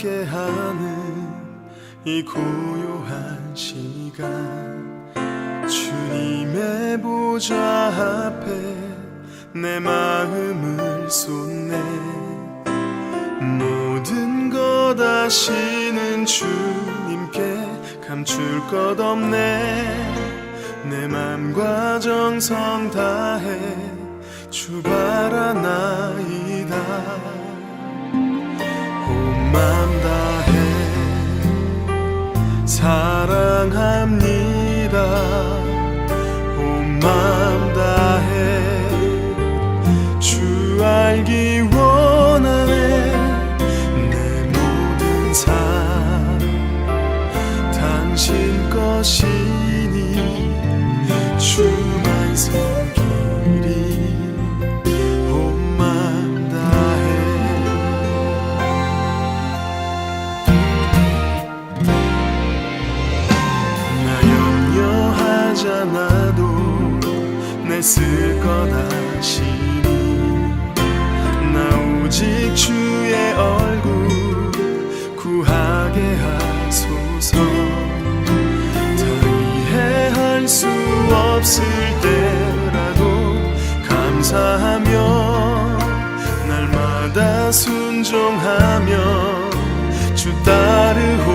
함께하는 이 고요한 시간, 주님의 보좌 앞에 내 마음을 쏟네. 모든 것 아시는 주님께 감출 것 없네. 내 맘과 정성 다해 주 바라나이다. 온 맘 다해 사랑합니다. 온 맘 다해 주 알기 원하네. 내 모든 삶 당신 것이니 주만 섬기리. 온 맘 다해. 나 염려하잖아도 쓸 것 아시니 나 오직 주의 얼굴 구하게 하소서. 다 이해할 수 없을 때라도 감사하며 날마다 순종하며 주 따르오리다.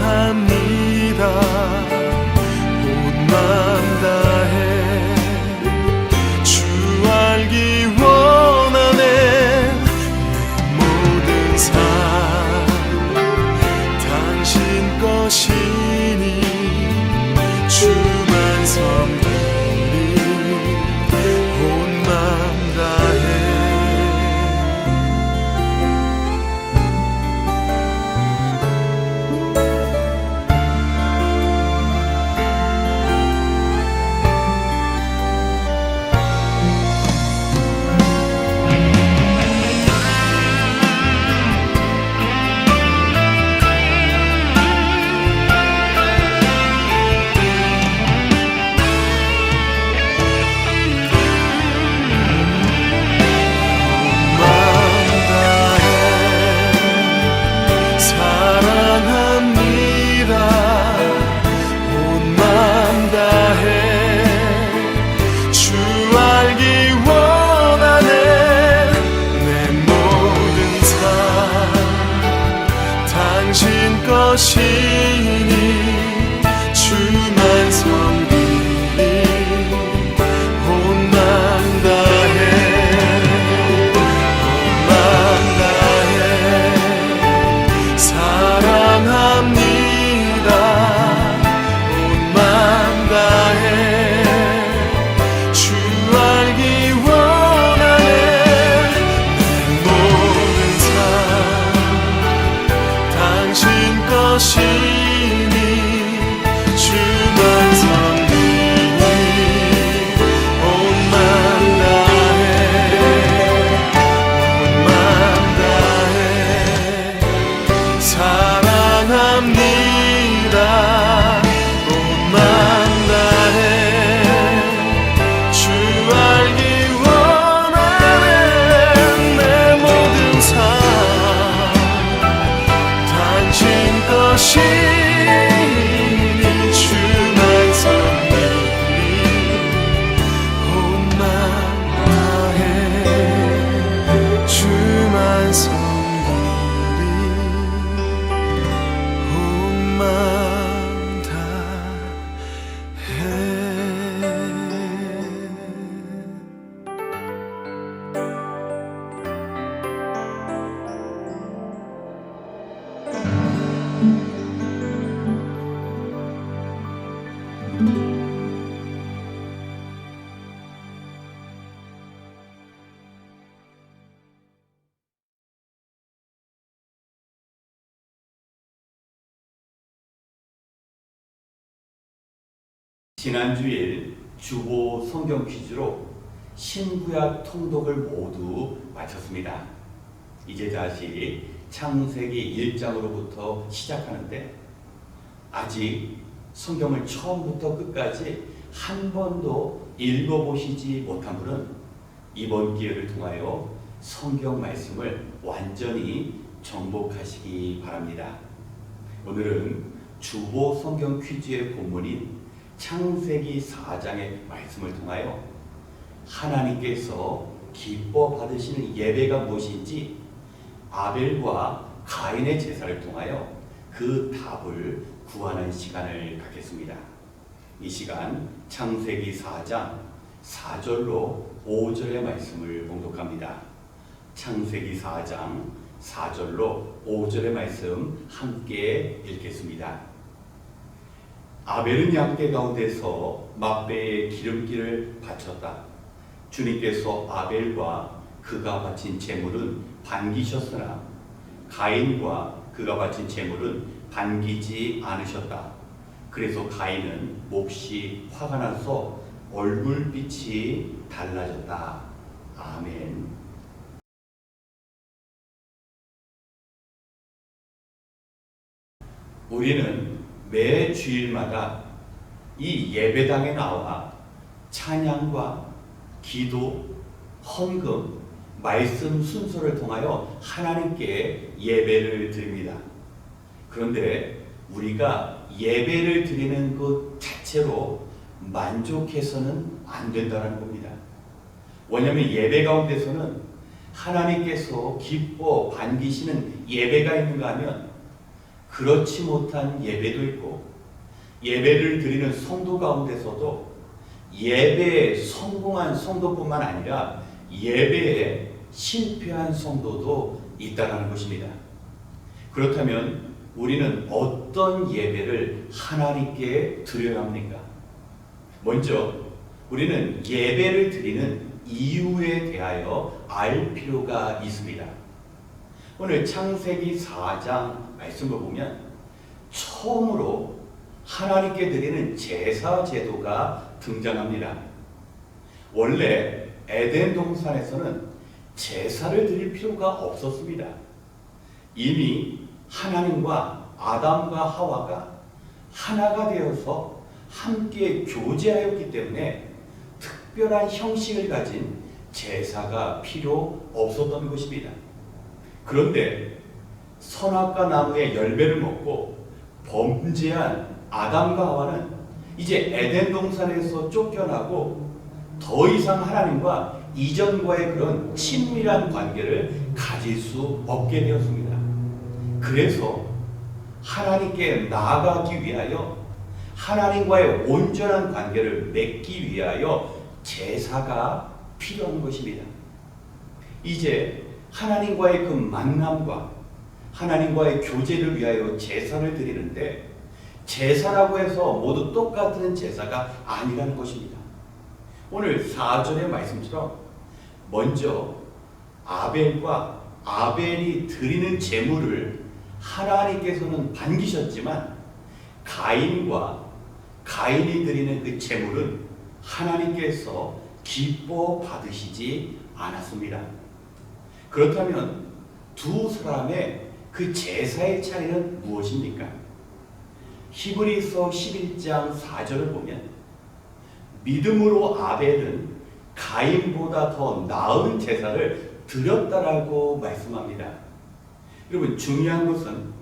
사랑합니다. 온 맘 다해 주 알기 원하네. 내 모든 삶 당신 것이니 주만 섬기리. 온 맘 다해. 것이니 주만 섬기리. 온 맘 다해 온 맘 다해 사랑합니다. 온 맘 다해 주 알기 원하네. 내 모든 삶 당신 것이니 주만 섬기리. 온 맘 다해 온 맘 다해 사랑합니다. 온 맘 다해 주 알기 원하네. 내 모든 삶 당신 것이니 주만 섬기리. 온 맘 다해 주만 섬기리. 온 맘 다해. 지난 주일 주보 성경 퀴즈로 신구약 통독을 모두 마쳤습니다. 이제 다시 창세기 1장으로부터 시작하는데 아직 성경을 처음부터 끝까지 한 번도 읽어보시지 못한 분은 이번 기회를 통하여 성경 말씀을 완전히 정복하시기 바랍니다. 오늘은 주보 성경 퀴즈의 본문인 창세기 4장의 말씀을 통하여 하나님께서 기뻐 받으시는 예배가 무엇인지 아벨과 가인의 제사를 통하여 그 답을 구하는 시간을 갖겠습니다. 이 시간 창세기 4장 4절로 5절의 말씀을 봉독합니다. 창세기 4장 4절로 5절의 말씀 함께 읽겠습니다. 아벨은 양떼 가운데서 막배에 기름기를 바쳤다. 주님께서 아벨과 그가 바친 제물은 반기셨으나 가인과 그가 바친 제물은 반기지 않으셨다. 그래서 가인은 몹시 화가 나서 얼굴빛이 달라졌다. 아멘. 우리는 매 주일마다 이 예배당에 나와 찬양과 기도, 헌금, 말씀 순서를 통하여 하나님께 예배를 드립니다. 그런데 우리가 예배를 드리는 것 자체로 만족해서는 안 된다는 겁니다. 왜냐하면 예배 가운데서는 하나님께서 기뻐 반기시는 예배가 있는가 하면 그렇지 못한 예배도 있고, 예배를 드리는 성도 가운데서도 예배에 성공한 성도뿐만 아니라 예배에 실패한 성도도 있다는 것입니다. 그렇다면 우리는 어떤 예배를 하나님께 드려야 합니까? 먼저 우리는 예배를 드리는 이유에 대하여 알 필요가 있습니다. 오늘 창세기 4장 말씀을 보면 처음으로 하나님께 드리는 제사 제도가 등장합니다. 원래 에덴 동산에서는 제사를 드릴 필요가 없었습니다. 이미 하나님과 아담과 하와가 하나가 되어서 함께 교제하였기 때문에 특별한 형식을 가진 제사가 필요 없었던 것입니다. 그런데 선악과 나무의 열매를 먹고 범죄한 아담과 하와는 이제 에덴 동산에서 쫓겨나고 더 이상 하나님과 이전과의 그런 친밀한 관계를 가질 수 없게 되었습니다. 그래서 하나님께 나아가기 위하여 하나님과의 온전한 관계를 맺기 위하여 제사가 필요한 것입니다. 이제 하나님과의 그 만남과 하나님과의 교제를 위하여 제사를 드리는데 제사라고 해서 모두 똑같은 제사가 아니라는 것입니다. 오늘 4절의 말씀처럼 먼저 아벨과 아벨이 드리는 제물을 하나님께서는 반기셨지만 가인과 가인이 드리는 그 제물은 하나님께서 기뻐 받으시지 않았습니다. 그렇다면 두 사람의 그 제사의 차이는 무엇입니까? 히브리서 11장 4절을 보면 믿음으로 아벨은 가인보다 더 나은 제사를 드렸다라고 말씀합니다. 여러분, 중요한 것은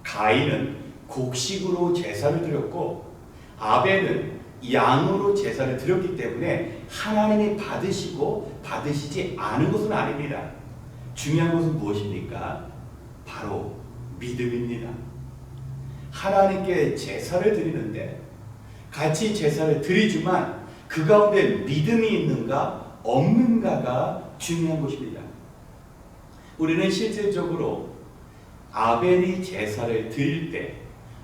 가인은 곡식으로 제사를 드렸고 아벨은 양으로 제사를 드렸기 때문에 하나님이 받으시고 받으시지 않은 것은 아닙니다. 중요한 것은 무엇입니까? 바로 믿음입니다. 하나님께 제사를 드리는데 같이 제사를 드리지만 그 가운데 믿음이 있는가 없는가가 중요한 것입니다. 우리는 실질적으로 아벨이 제사를 드릴 때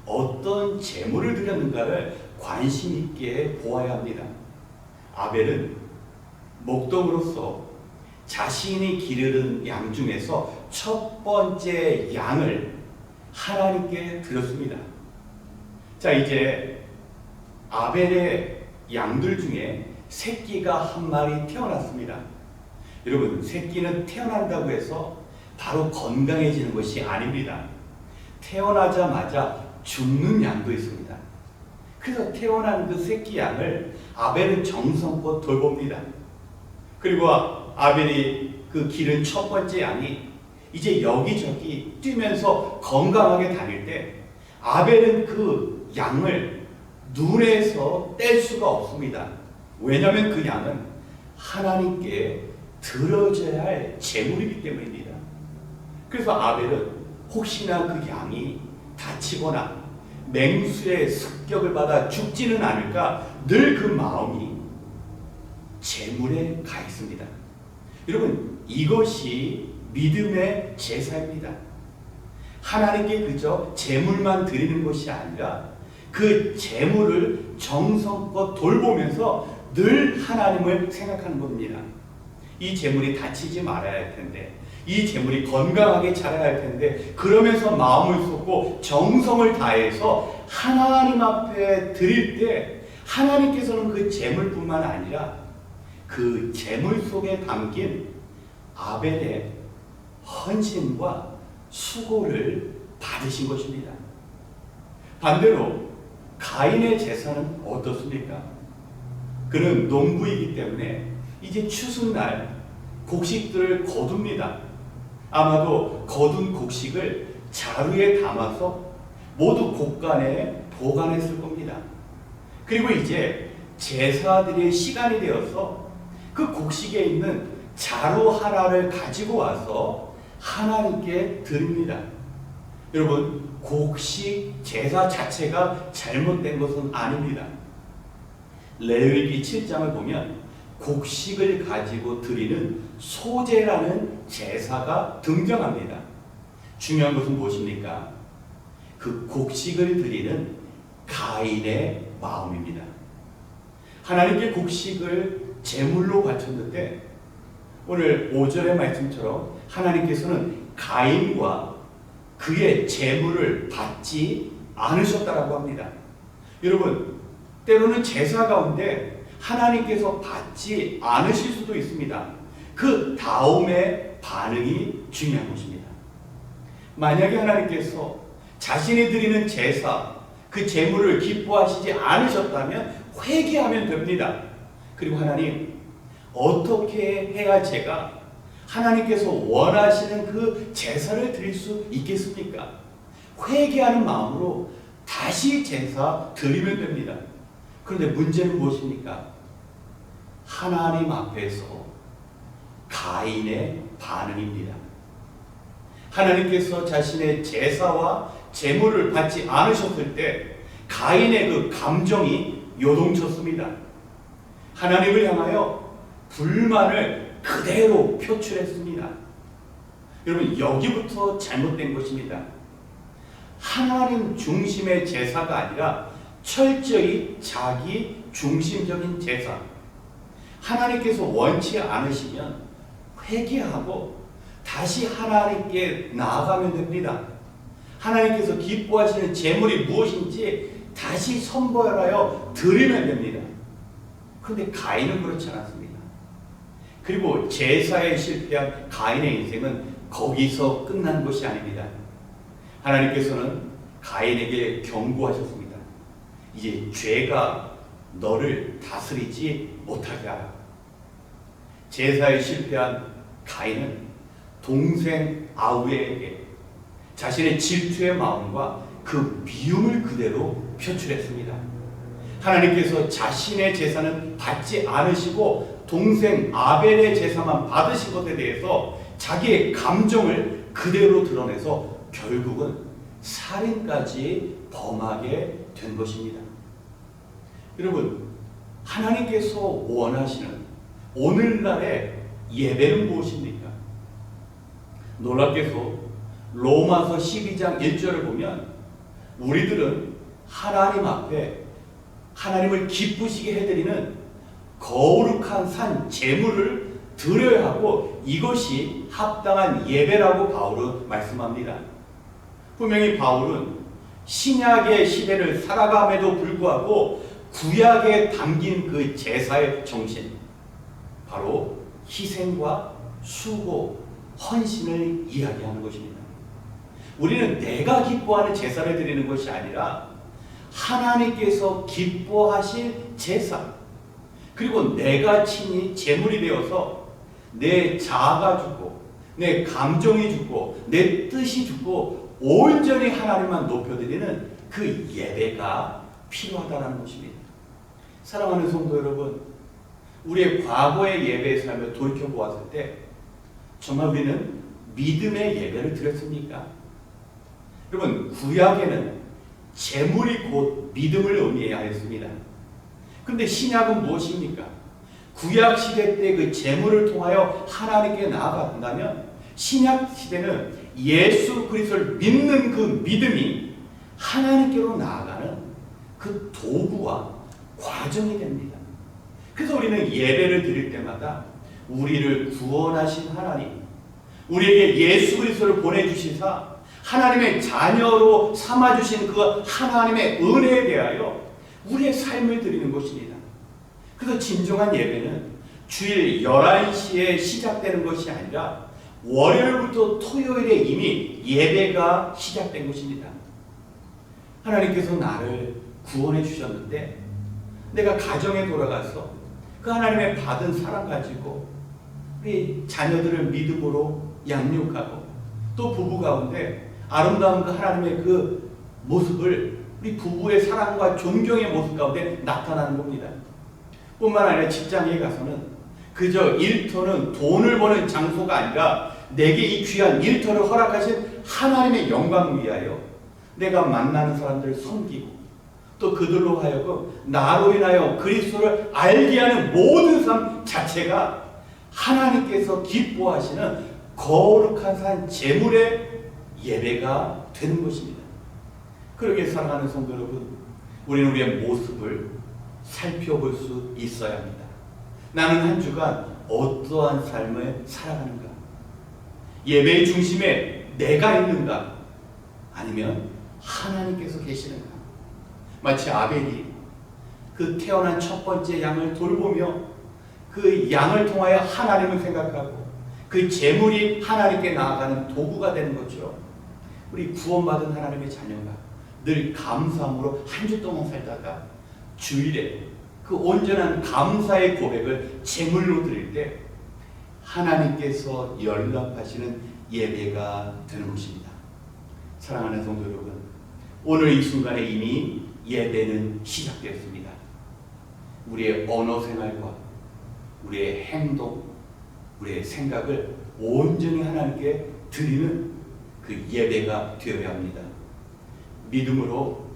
어떤 제물을 드렸는가를 관심 있게 보아야 합니다. 아벨은 목동으로서 자신이 기르는 양 중에서 첫 번째 양을 하나님께 드렸습니다. 자, 이제 아벨의 양들 중에 새끼가 한 마리 태어났습니다. 여러분, 새끼는 태어난다고 해서 바로 건강해지는 것이 아닙니다. 태어나자마자 죽는 양도 있습니다. 그래서 태어난 그 새끼 양을 아벨은 정성껏 돌봅니다. 그리고 아벨이 그 기른 첫 번째 양이 이제 여기저기 뛰면서 건강하게 다닐 때 아벨은 그 양을 눈에서 뗄 수가 없습니다. 왜냐하면 그 양은 하나님께 드려져야 할 제물이기 때문입니다. 그래서 아벨은 혹시나 그 양이 다치거나 맹수의 습격을 받아 죽지는 않을까 늘 그 마음이 제물에 가 있습니다. 여러분, 이것이 믿음의 제사입니다. 하나님께 그저 제물만 드리는 것이 아니라 그 제물을 정성껏 돌보면서 늘 하나님을 생각하는 겁니다. 이 제물이 다치지 말아야 할 텐데, 이 제물이 건강하게 자라야 할 텐데, 그러면서 마음을 쏟고 정성을 다해서 하나님 앞에 드릴 때 하나님께서는 그 제물뿐만 아니라 그 제물 속에 담긴 아벨의 헌신과 수고를 받으신 것입니다. 반대로 가인의 제사는 어떻습니까? 그는 농부이기 때문에 이제 추수날 곡식들을 거둡니다. 아마도 거둔 곡식을 자루에 담아서 모두 곳간에 보관했을 겁니다. 그리고 이제 제사드릴 시간이 되어서 그 곡식에 있는 자루 하나를 가지고 와서 하나님께 드립니다. 여러분, 곡식 제사 자체가 잘못된 것은 아닙니다. 레위기 7장을 보면 곡식을 가지고 드리는 소제라는 제사가 등장합니다. 중요한 것은 무엇입니까? 그 곡식을 드리는 가인의 마음입니다. 하나님께 곡식을 제물로 바쳤는데 오늘 5절의 말씀처럼 하나님께서는 가인과 그의 제물을 받지 않으셨다라고 합니다. 여러분, 때로는 제사 가운데 하나님께서 받지 않으실 수도 있습니다. 그 다음의 반응이 중요한 것입니다. 만약에 하나님께서 자신이 드리는 제사, 그 제물을 기뻐하시지 않으셨다면 회개하면 됩니다. 그리고 하나님, 어떻게 해야 제가 하나님께서 원하시는 그 제사를 드릴 수 있겠습니까? 회개하는 마음으로 다시 제사 드리면 됩니다. 그런데 문제는 무엇입니까? 하나님 앞에서 가인의 반응입니다. 하나님께서 자신의 제사와 제물을 받지 않으셨을 때 가인의 그 감정이 요동쳤습니다. 하나님을 향하여 불만을 그대로 표출했습니다. 여러분, 여기부터 잘못된 것입니다. 하나님 중심의 제사가 아니라 철저히 자기 중심적인 제사. 하나님께서 원치 않으시면 회개하고 다시 하나님께 나아가면 됩니다. 하나님께서 기뻐하시는 제물이 무엇인지 다시 선별하여 드리면 됩니다. 그런데 가인은 그렇지 않았습니다. 그리고 제사에 실패한 가인의 인생은 거기서 끝난 것이 아닙니다. 하나님께서는 가인에게 경고하셨습니다. 이제 죄가 너를 다스리지 못하게 하라. 제사에 실패한 가인은 동생 아우에게 자신의 질투의 마음과 그 미움을 그대로 표출했습니다. 하나님께서 자신의 제사는 받지 않으시고 동생 아벨의 제사만 받으신 것에 대해서 자기의 감정을 그대로 드러내서 결국은 살인까지 범하게 된 것입니다. 여러분, 하나님께서 원하시는 오늘날의 예배는 무엇입니까? 놀랍게도 로마서 12장 1절을 보면 우리들은 하나님 앞에 하나님을 기쁘시게 해드리는 거룩한 산 제물을 드려야 하고 이것이 합당한 예배라고 바울은 말씀합니다. 분명히 바울은 신약의 시대를 살아감에도 불구하고 구약에 담긴 그 제사의 정신, 바로 희생과 수고, 헌신을 이야기하는 것입니다. 우리는 내가 기뻐하는 제사를 드리는 것이 아니라 하나님께서 기뻐하실 제사, 그리고 내가 친히 제물이 되어서 내 자아가 죽고 내 감정이 죽고 내 뜻이 죽고 온전히 하나님만 높여드리는 그 예배가 필요하다는 것입니다. 사랑하는 성도 여러분, 우리의 과거의 예배의 삶을 돌이켜보았을 때 정말 우리는 믿음의 예배를 드렸습니까? 여러분, 구약에는 제물이 곧 믿음을 의미하였습니다. 그런데 신약은 무엇입니까? 구약 시대 때 그 제물을 통하여 하나님께 나아간다면 신약 시대는 예수 그리스도를 믿는 그 믿음이 하나님께로 나아가는 그 도구와 과정이 됩니다. 그래서 우리는 예배를 드릴 때마다 우리를 구원하신 하나님, 우리에게 예수 그리스도를 보내주시사 하나님의 자녀로 삼아주신 그 하나님의 은혜에 대하여 우리의 삶을 드리는 것입니다. 그래서 진정한 예배는 주일 11시에 시작되는 것이 아니라 월요일부터 토요일에 이미 예배가 시작된 것입니다. 하나님께서 나를 구원해 주셨는데 내가 가정에 돌아가서 그 하나님의 받은 사랑 가지고 우리 자녀들을 믿음으로 양육하고 또 부부 가운데 아름다운 그 하나님의 그 모습을 우리 부부의 사랑과 존경의 모습 가운데 나타나는 겁니다. 뿐만 아니라 직장에 가서는 그저 일터는 돈을 버는 장소가 아니라 내게 이 귀한 일터를 허락하신 하나님의 영광을 위하여 내가 만나는 사람들을 섬기고 또 그들로 하여금 나로 인하여 그리스도를 알게 하는 모든 삶 자체가 하나님께서 기뻐하시는 거룩한 산 제물의 예배가 되는 것입니다. 그러기에 사랑하는 성도 여러분, 우리는 우리의 모습을 살펴볼 수 있어야 합니다. 나는 한 주간 어떠한 삶을 살아가는가? 예배의 중심에 내가 있는가? 아니면 하나님께서 계시는가? 마치 아벨이 그 태어난 첫 번째 양을 돌보며 그 양을 통하여 하나님을 생각하고 그 제물이 하나님께 나아가는 도구가 되는 것처럼 우리 구원받은 하나님의 자녀가 늘 감사함으로 한 주 동안 살다가 주일에 그 온전한 감사의 고백을 제물로 드릴 때 하나님께서 연락하시는 예배가 되는 것입니다. 사랑하는 성도 여러분, 오늘 이 순간에 이미 예배는 시작되었습니다. 우리의 언어 생활과 우리의 행동, 우리의 생각을 온전히 하나님께 드리는 그 예배가 되어야 합니다. 믿음으로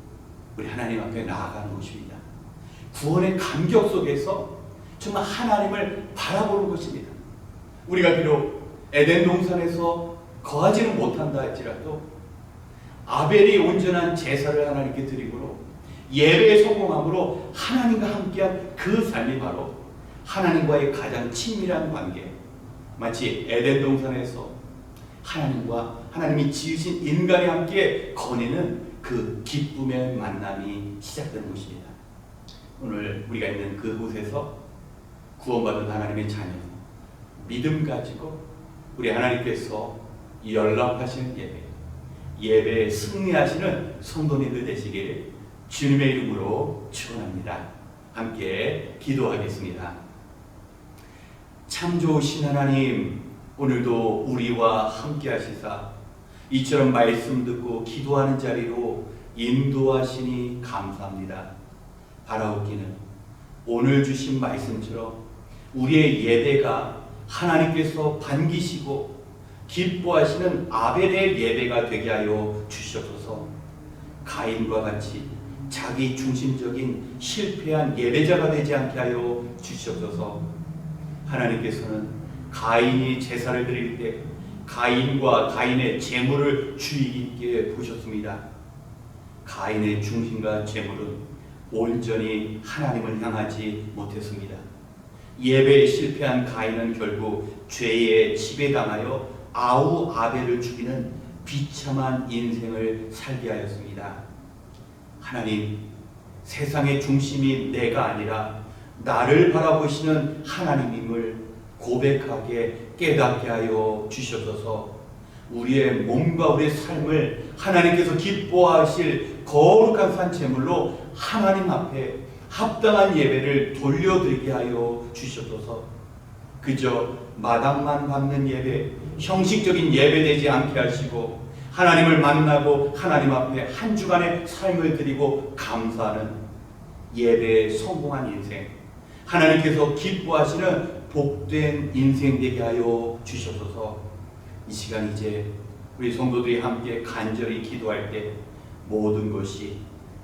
우리 하나님 앞에 나아가는 것입니다. 구원의 감격 속에서 정말 하나님을 바라보는 것입니다. 우리가 비록 에덴 동산에서 거하지는 못한다 할지라도 아벨이 온전한 제사를 하나님께 드리므로 예배에 성공함으로 하나님과 함께한 그 삶이 바로 하나님과의 가장 친밀한 관계, 마치 에덴 동산에서 하나님과 하나님이 지으신 인간이 함께 거니는 그 기쁨의 만남이 시작되는 것입니다. 오늘 우리가 있는 그곳에서 구원받은 하나님의 자녀, 믿음 가지고 우리 하나님께서 연락하시는 예배에 승리하시는 성도님들 되시기를 주님의 이름으로 축원합니다. 함께 기도하겠습니다. 참 좋으신 하나님, 오늘도 우리와 함께 하시사 이처럼 말씀 듣고 기도하는 자리로 인도하시니 감사합니다. 바라옵기는 오늘 주신 말씀처럼 우리의 예배가 하나님께서 반기시고 기뻐하시는 아벨의 예배가 되게 하여 주시옵소서. 가인과 같이 자기 중심적인 실패한 예배자가 되지 않게 하여 주시옵소서. 하나님께서는 가인이 제사를 드릴 때 가인과 가인의 제물을 주의 깊게 보셨습니다. 가인의 중심과 제물은 온전히 하나님을 향하지 못했습니다. 예배에 실패한 가인은 결국 죄에 지배당하여 아우 아벨을 죽이는 비참한 인생을 살게 하였습니다. 하나님, 세상의 중심이 내가 아니라 나를 바라보시는 하나님임을 고백하게 깨닫게 하여 주시옵소서. 우리의 몸과 우리의 삶을 하나님께서 기뻐하실 거룩한 산 제물로 하나님 앞에 합당한 예배를 돌려드리게 하여 주시옵소서. 그저 마당만 받는 예배, 형식적인 예배 되지 않게 하시고 하나님을 만나고 하나님 앞에 한 주간의 삶을 드리고 감사하는 예배에 성공한 인생, 하나님께서 기뻐하시는 복된 인생 되게 하여 주시옵소서. 이 시간 이제 우리 성도들이 함께 간절히 기도할 때 모든 것이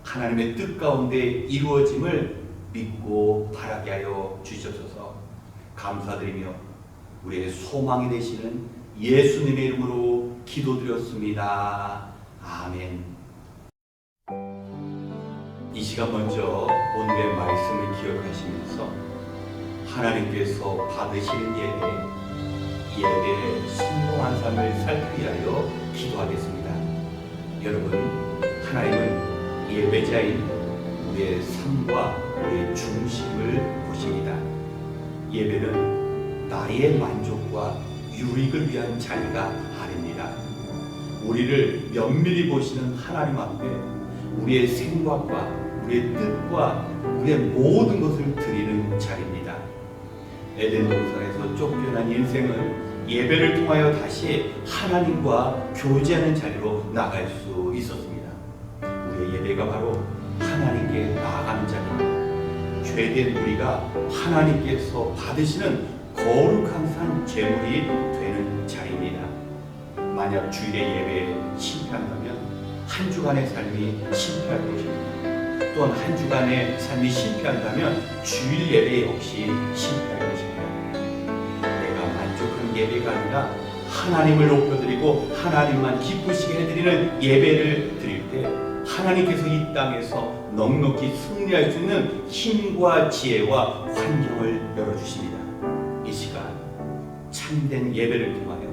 하나님의 뜻 가운데 이루어짐을 믿고 바라게 하여 주시옵소서. 감사드리며 우리의 소망이 되시는 예수님의 이름으로 기도드렸습니다. 아멘. 이 시간 먼저 오늘의 말씀을 기억하시면서 하나님께서 받으시는 예배의 성공한 삶을 살기 위하여 기도하겠습니다. 여러분, 하나님은 예배자인 우리의 삶과 우리의 중심을 보십니다. 예배는 나의 만족과 유익을 위한 자리가 아닙니다. 우리를 면밀히 보시는 하나님 앞에 우리의 생각과 우리의 뜻과 우리의 모든 것을 드리는 자리입니다. 에덴 동산에서 쫓겨난 인생은 예배를 통하여 다시 하나님과 교제하는 자리로 나갈 수 있었습니다. 우리의 예배가 바로 하나님께 나아가는 자리입니다. 죄된 우리가 하나님께서 받으시는 거룩한 산 제물이 되는 자리입니다. 만약 주일의 예배에 실패한다면 한 주간의 삶이 실패할 것입니다. 또한 한 주간의 삶이 실패한다면 주일 예배 역시 실패할 것입니다. 내가 만족한 예배가 아니라 하나님을 높여드리고 하나님만 기쁘시게 해드리는 예배를 드릴 때 하나님께서 이 땅에서 넉넉히 승리할 수 있는 힘과 지혜와 환경을 열어주십니다. 이 시간 참된 예배를 통하여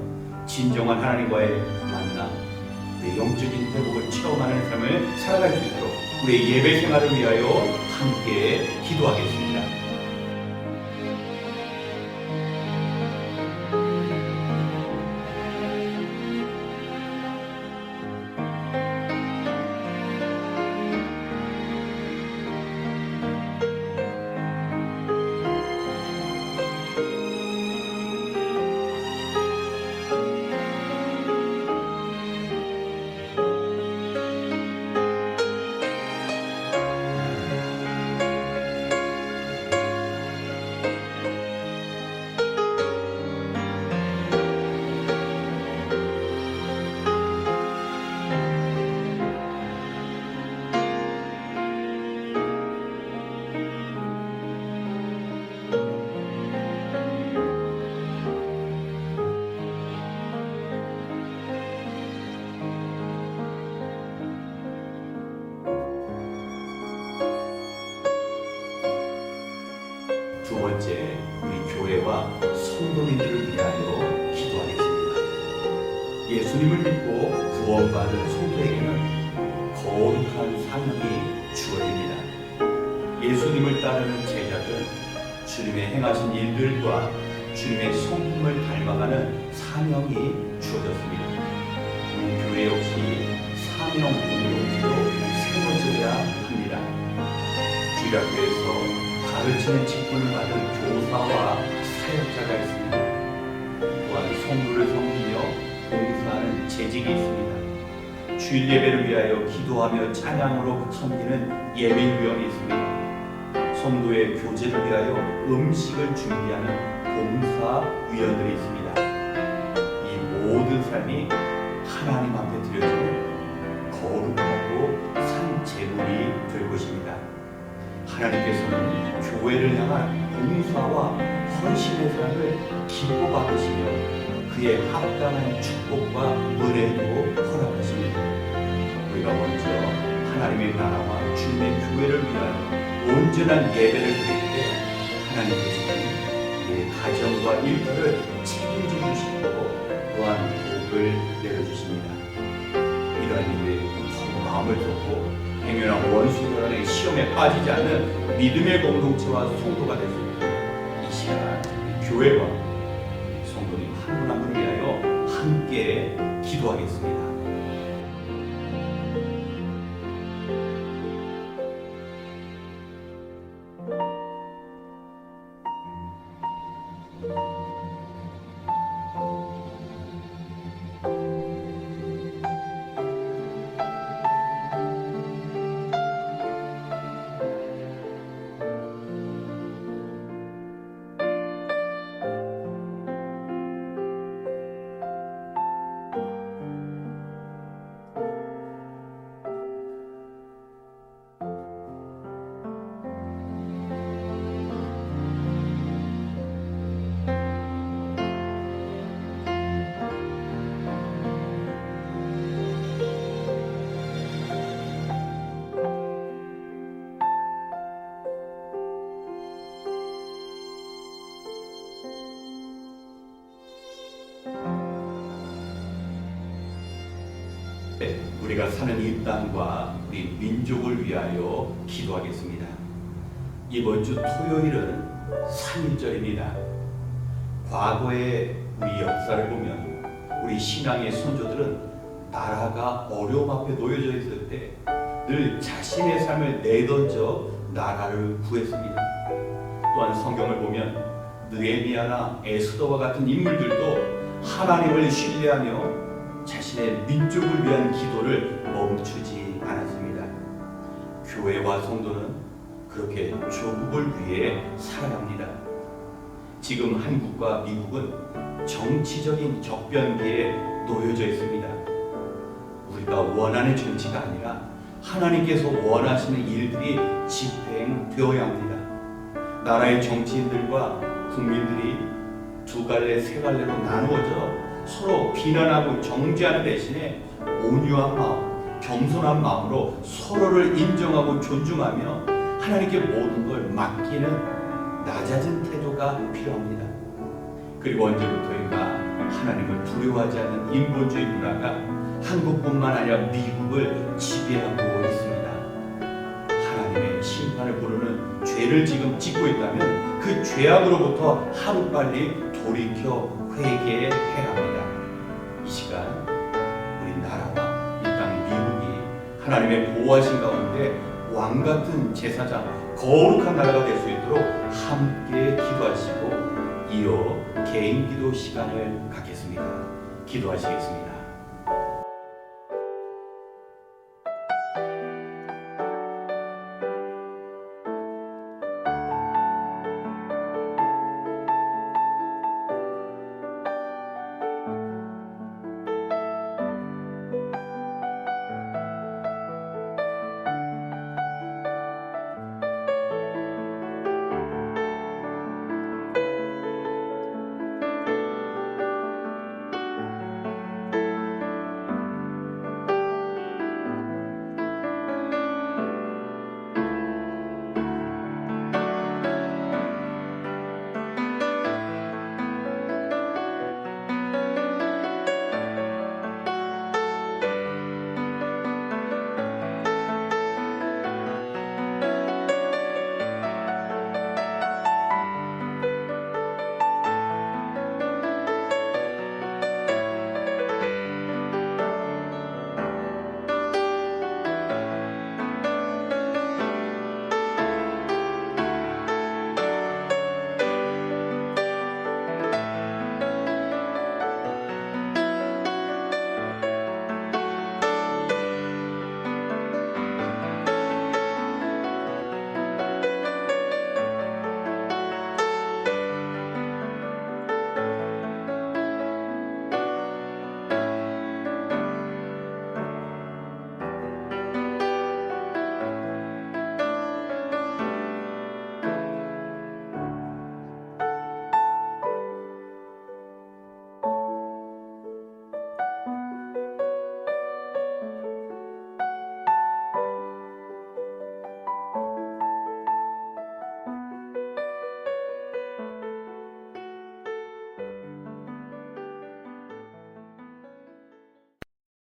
진정한 하나님과의 만남, 우리의 영적인 회복을 체험하는 삶을 살아갈 수 있도록 우리의 예배 생활을 위하여 함께 기도하겠습니다. 두 번째, 우리 교회와 성도님들을 위하여 기도하겠습니다. 예수님을 믿고 구원받은 성도에게는 거룩한 사명이 주어집니다. 예수님을 따르는 제자들은 주님의 행하신 일들과 주님의 성품을 닮아가는 사명이 주어졌습니다. 우리 교회 역시 사명 공동체로 세워져야 합니다. 주일학교에서 가르치는 직분을 받은 교사와 사역자가 있습니다. 또한 성도를 섬기며 봉사하는 재직이 있습니다. 주일 예배를 위하여 기도하며 찬양으로 섬기는 예배위원이 있습니다. 성도의 교제를 위하여 음식을 준비하는 봉사위원들이 있습니다. 이 모든 삶이 하나님 앞에 드려지는 거룩하고 산 제물이 될 것입니다. 하나님께서는 교회를 향한 봉사와 헌신의 삶을 기뻐 받으시며 그의 합당한 축복과 은혜도 허락하십니다. 우리가 먼저 하나님의 나라와 주님의 교회를 위한 온전한 예배를 드릴 때 하나님께서는 우리의 가정과 일터를 책임져 주시고 또한 복을 내려주십니다. 이러한 일에 마음을 쏟고 행여나 원수들의 시험에 빠지지 않는 믿음의 공동체와 성도가 될 수 있도록 이 시간 교회와 성도님 한 분 한 분 위하여 함께 기도하겠습니다. 우리가 사는 이 땅과 우리 민족을 위하여 기도하겠습니다. 이번 주 토요일은 3.1절입니다. 과거의 우리 역사를 보면 우리 신앙의 선조들은 나라가 어려움 앞에 놓여져 있을 때 늘 자신의 삶을 내던져 나라를 구했습니다. 또한 성경을 보면 느헤미야나 에스더와 같은 인물들도 하나님을 신뢰하며 자신의 민족을 위한 기도를 멈추지 않았습니다. 교회와 성도는 그렇게 조국을 위해 살아갑니다. 지금 한국과 미국은 정치적인 격변기에 놓여져 있습니다. 우리가 원하는 정치가 아니라 하나님께서 원하시는 일들이 집행되어야 합니다. 나라의 정치인들과 국민들이 두 갈래 세 갈래로 나누어져 서로 비난하고 정죄하는 대신에 온유한 마음, 겸손한 마음으로 서로를 인정하고 존중하며 하나님께 모든 걸 맡기는 낮아진 태도가 필요합니다. 그리고 언제부터인가 하나님을 두려워하지 않는 인본주의 문화가 한국뿐만 아니라 미국을 지배하고 있습니다. 하나님의 심판을 부르는 죄를 지금 짓고 있다면 그 죄악으로부터 하루빨리 돌이켜 회개해야 합니다. 이 시간 우리 나라와 이 땅 미국이 하나님의 보호하신 가운데 왕같은 제사장, 거룩한 나라가 될 수 있도록 함께 기도하시고 이어 개인 기도 시간을 갖겠습니다. 기도하시겠습니다.